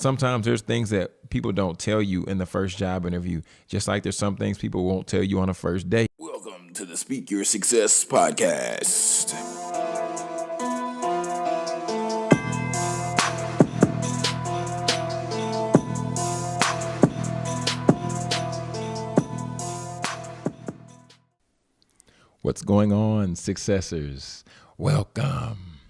sometimes there's things that people don't tell you in the first job interview, just like there's some things people won't tell you on a first date. Welcome to the Speak Your Success podcast. What's going on, successors? Welcome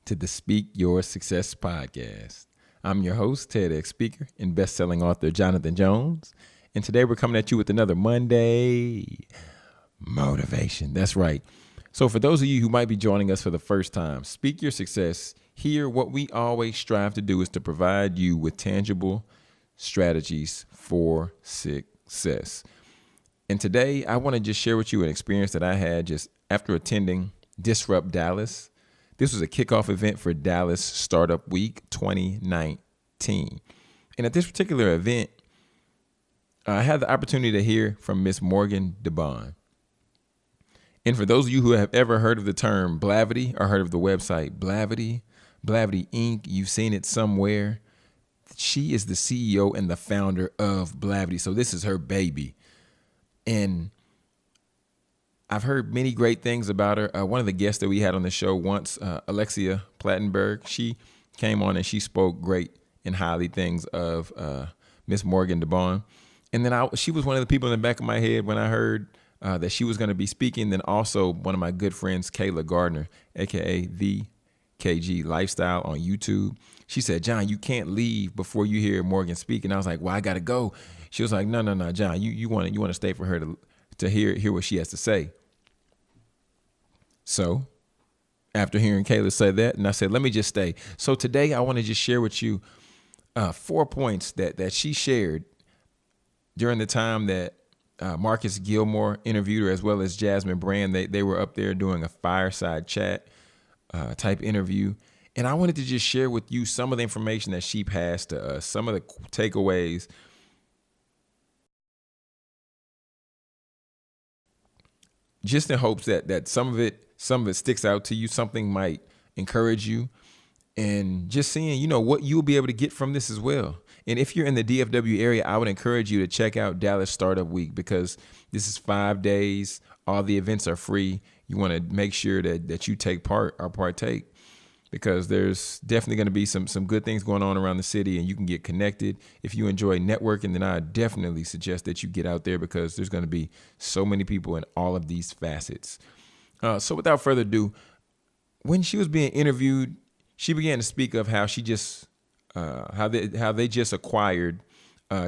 to the Speak Your Success podcast. I'm your host, TEDx speaker and best-selling author Jonathan Jones. And today we're coming at you with another Monday motivation. That's right. So for those of you who might be joining us for the first time, Speak Your Success, here what we always strive to do is to provide you with tangible strategies for success. And today I want to just share with you an experience that I had just after attending Disrupt Dallas. This was a kickoff event for Dallas Startup Week 2019. And at this particular event, I had the opportunity to hear from Miss Morgan DeBaun. And for those of you who have ever heard of the term Blavity or heard of the website Blavity Inc., you've seen it somewhere. She is the CEO and the founder of Blavity. So this is her baby. And I've heard many great things about her. One of the guests that we had on the show once, Alexia Plattenberg, she came on and she spoke great and highly things of Miss Morgan DeBaun. And then she was one of the people in the back of my head when I heard that she was going to be speaking. Then also one of my good friends, Kayla Gardner, a.k.a. the KG Lifestyle on YouTube. She said, John, you can't leave before you hear Morgan speak. And I was like, well, I got to go. She was like, no, John, you want to stay for her to hear what she has to say. So after hearing Kayla say that, and I said, let me just stay. So today I want to just share with you 4 points that she shared during the time that Marcus Gilmore interviewed her, as well as Jasmine Brand. They were up there doing a fireside chat type interview. And I wanted to just share with you some of the information that she passed to us, some of the takeaways. Just in hopes that some of it sticks out to you, something might encourage you, and just seeing, what you'll be able to get from this as well. And if you're in the DFW area, I would encourage you to check out Dallas Startup Week, because this is 5 days. All the events are free. You want to make sure that you take part or partake, because there's definitely going to be some good things going on around the city, and you can get connected. If you enjoy networking, then I definitely suggest that you get out there, because there's going to be so many people in all of these facets. So without further ado, when she was being interviewed, she began to speak of how she just how they just acquired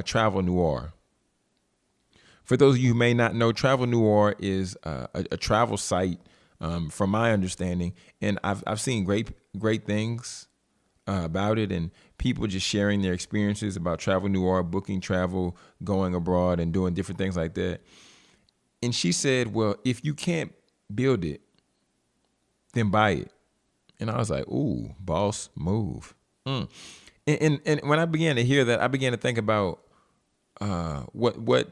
Travel Noir. For those of you who may not know, Travel Noir is a travel site, from my understanding, and I've seen great things about it, and people just sharing their experiences about Travel Noir, booking travel, going abroad, and doing different things like that. And she said, well, if you can't build it, then buy it. And I was like, ooh, boss move. And when I began to hear that, I began to think about what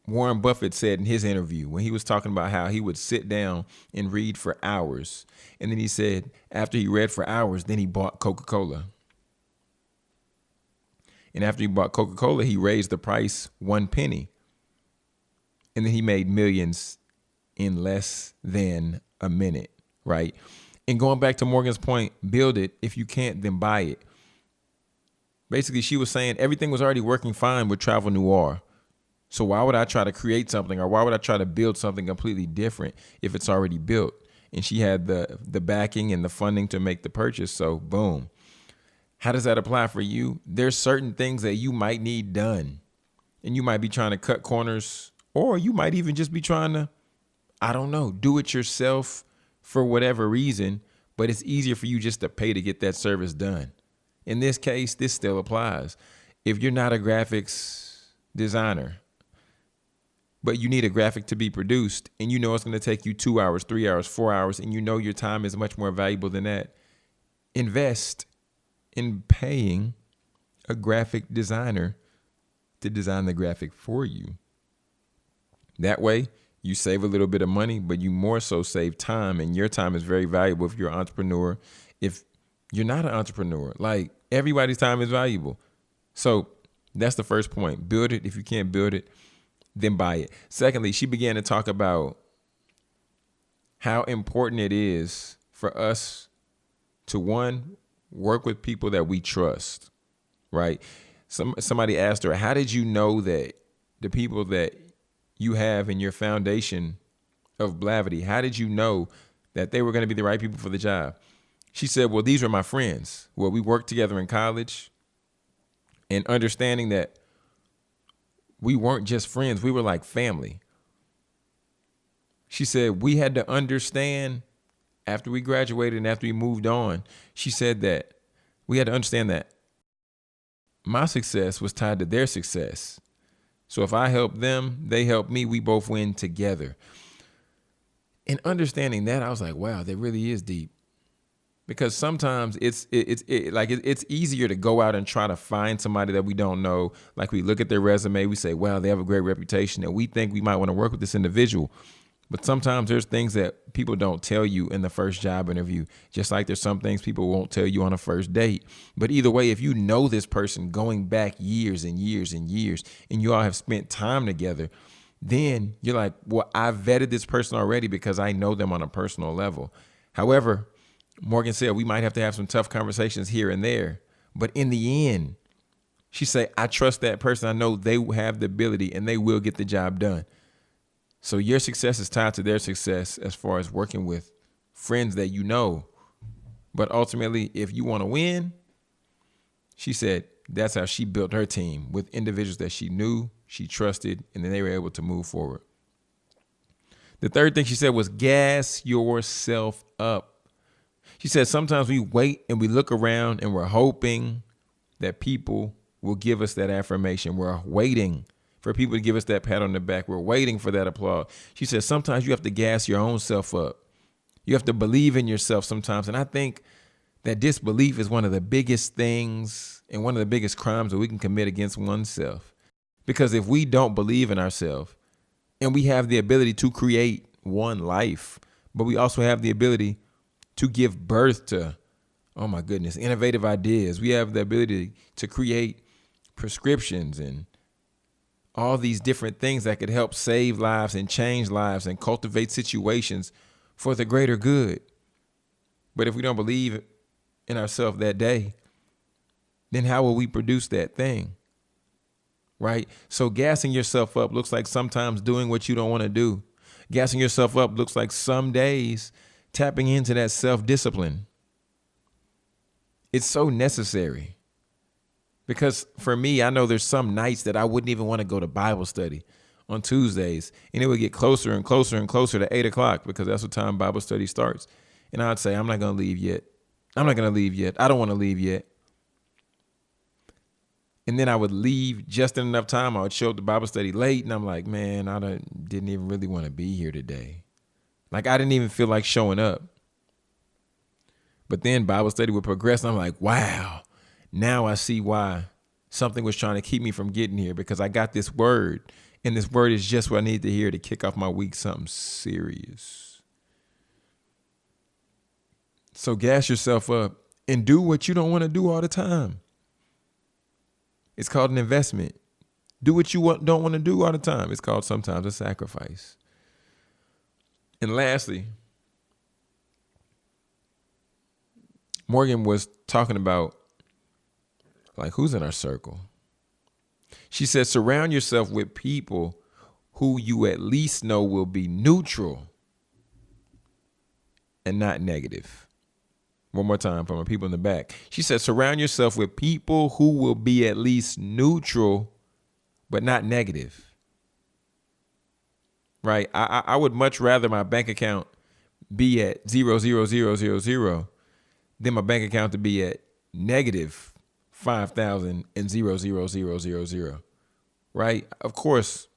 Warren Buffett said in his interview when he was talking about how he would sit down and read for hours. And then he said after he read for hours, then he bought Coca-Cola. And after he bought Coca-Cola, he raised the price 1 penny. And then he made millions in less than a minute, right? And going back to Morgan's point, build it. If you can't, then buy it. Basically, she was saying everything was already working fine with Travel Noir. So why would I try to create something, or why would I try to build something completely different if it's already built? And she had the backing and the funding to make the purchase. So boom. How does that apply for you? There's certain things that you might need done, and you might be trying to cut corners, or you might even just be trying to, do it yourself for whatever reason, but it's easier for you just to pay to get that service done. In this case, this still applies. If you're not a graphics designer, but you need a graphic to be produced, and you know it's going to take you 2 hours, 3 hours, 4 hours, and you know your time is much more valuable than that, invest in paying a graphic designer to design the graphic for you. That way, you save a little bit of money, but you more so save time, and your time is very valuable if you're an entrepreneur. If you're not an entrepreneur, like, everybody's time is valuable. So that's the first point. Build it. If you can't build it, then buy it. Secondly, she began to talk about how important it is for us to, one, work with people that we trust, right? Somebody asked her, how did you know that the people that you have in your foundation of Blavity, how did you know that they were going to be the right people for the job? She said, well, these were my friends. Well, we worked together in college, and understanding that we weren't just friends, we were like family. She said we had to understand after we graduated and after we moved on, she said that we had to understand that my success was tied to their success. So if I help them, they help me, we both win together. And understanding that, I was like, wow, that really is deep. Because sometimes it's easier to go out and try to find somebody that we don't know. Like we look at their resume, we say, wow, they have a great reputation, and we think we might want to work with this individual. But sometimes there's things that people don't tell you in the first job interview, just like there's some things people won't tell you on a first date. But either way, if you know this person going back years and years and years, and you all have spent time together, then you're like, well, I vetted this person already because I know them on a personal level. However, Morgan said we might have to have some tough conversations here and there. But in the end, she said, I trust that person. I know they have the ability and they will get the job done. So your success is tied to their success as far as working with friends that you know. But ultimately, if you want to win, she said that's how she built her team, with individuals that she knew, she trusted, and then they were able to move forward. The third thing she said was gas yourself up. She said sometimes we wait and we look around and we're hoping that people will give us that affirmation. We're waiting for people to give us that pat on the back. We're waiting for that applause. She said sometimes you have to gas your own self up. You have to believe in yourself sometimes. And I think that disbelief is one of the biggest things and one of the biggest crimes that we can commit against oneself. Because if we don't believe in ourselves, and we have the ability to create one life, but we also have the ability to give birth to, oh my goodness, innovative ideas. We have the ability to create prescriptions and all these different things that could help save lives and change lives and cultivate situations for the greater good. But if we don't believe in ourselves that day, then how will we produce that thing? Right? So gassing yourself up looks like sometimes doing what you don't want to do. Gassing yourself up looks like some days tapping into that self-discipline. It's so necessary. Because for me, I know there's some nights that I wouldn't even want to go to Bible study on Tuesdays. And it would get closer and closer and closer to 8 o'clock because that's what time Bible study starts. And I'd say, I'm not going to leave yet. I'm not going to leave yet. I don't want to leave yet. And then I would leave just in enough time. I would show up to Bible study late. And I'm like, man, I didn't even really want to be here today. Like, I didn't even feel like showing up. But then Bible study would progress. And I'm like, wow, now I see why something was trying to keep me from getting here, because I got this word. And this word is just what I need to hear to kick off my week, something serious. So gas yourself up and do what you don't want to do all the time. It's called an investment. Do what you don't want to do all the time. It's called sometimes a sacrifice. And lastly, Morgan was talking about, like, who's in our circle? She said, surround yourself with people who you at least know will be neutral and not negative. One more time from our people in the back. She said, surround yourself with people who will be at least neutral, but not negative. Right? I would much rather my bank account be at 0,000,000 than my bank account to be at negative 5,000 and 0,000,000. Right? Of course,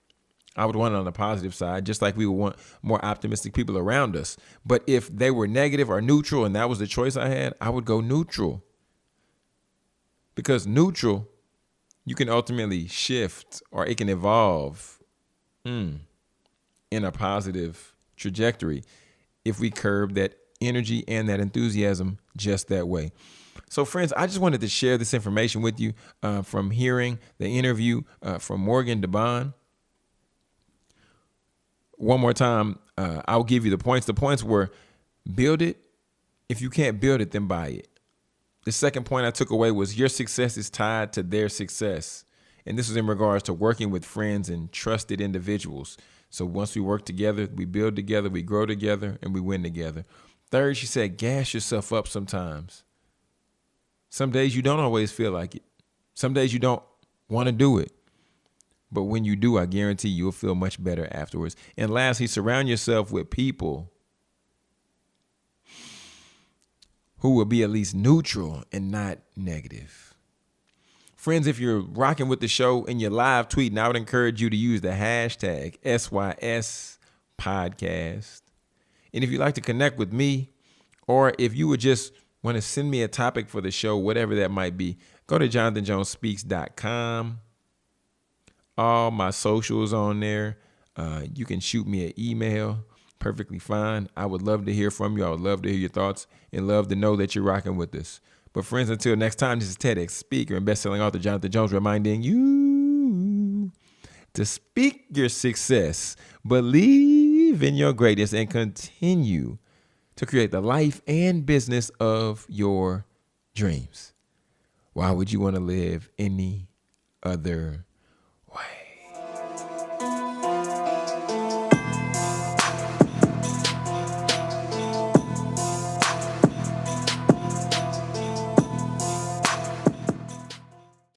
I would want it on the positive side, just like we would want more optimistic people around us. But if they were negative or neutral and that was the choice I had, I would go neutral. Because neutral, you can ultimately shift, or it can evolve in a positive trajectory if we curb that energy and that enthusiasm just that way. So, friends, I just wanted to share this information with you from hearing the interview from Morgan DeBaun. One more time, I'll give you the points. The points were: build it. If you can't build it, then buy it. The second point I took away was your success is tied to their success. And this was in regards to working with friends and trusted individuals. So once we work together, we build together, we grow together, and we win together. Third, she said, gas yourself up sometimes. Some days you don't always feel like it. Some days you don't want to do it. But when you do, I guarantee you'll feel much better afterwards. And lastly, surround yourself with people who will be at least neutral and not negative. Friends, if you're rocking with the show and you're live tweeting, I would encourage you to use the hashtag SYS podcast. And if you'd like to connect with me, or if you would just want to send me a topic for the show, whatever that might be, go to jonathanjonespeaks.com. All my socials on there. You can shoot me an email. Perfectly fine. I would love to hear from you. I would love to hear your thoughts and love to know that you're rocking with us. But friends, until next time, this is TEDx speaker and best-selling author Jonathan Jones reminding you to speak your success, believe in your greatness, and continue to create the life and business of your dreams. Why would you want to live any other